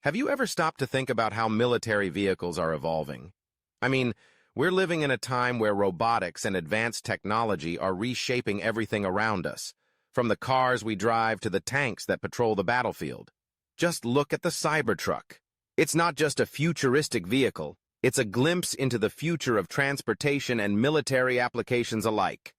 Have you ever stopped to think about how military vehicles are evolving? I mean, we're living in a time where robotics and advanced technology are reshaping everything around us, from the cars we drive to the tanks that patrol the battlefield. Just look at the Cybertruck. It's not just a futuristic vehicle, it's a glimpse into the future of transportation and military applications alike.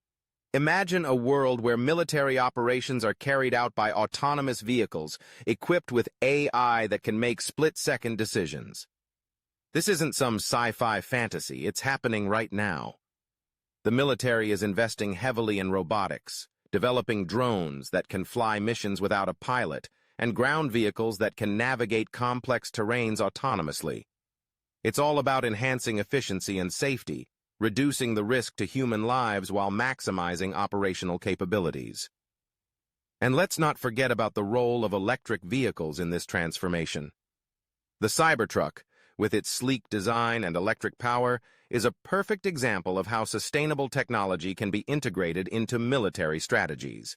Imagine a world where military operations are carried out by autonomous vehicles equipped with AI that can make split-second decisions. This isn't some sci-fi fantasy, it's happening right now. The military is investing heavily in robotics, developing drones that can fly missions without a pilot, and ground vehicles that can navigate complex terrains autonomously. It's all about enhancing efficiency and safety, reducing the risk to human lives while maximizing operational capabilities. And let's not forget about the role of electric vehicles in this transformation. The Cybertruck, with its sleek design and electric power, is a perfect example of how sustainable technology can be integrated into military strategies.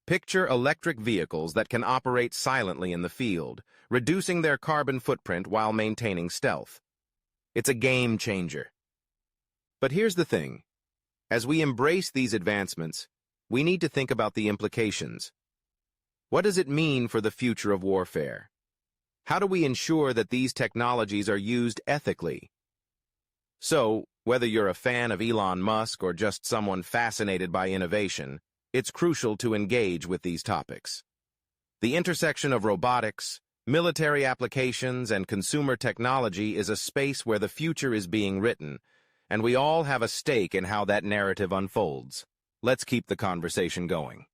Picture electric vehicles that can operate silently in the field, reducing their carbon footprint while maintaining stealth. It's a game changer. But here's the thing. As we embrace these advancements, we need to think about the implications. What does it mean for the future of warfare? How do we ensure that these technologies are used ethically? So, whether you're a fan of Elon Musk or just someone fascinated by innovation, it's crucial to engage with these topics. The intersection of robotics, military applications, and consumer technology is a space where the future is being written, and we all have a stake in how that narrative unfolds. Let's keep the conversation going.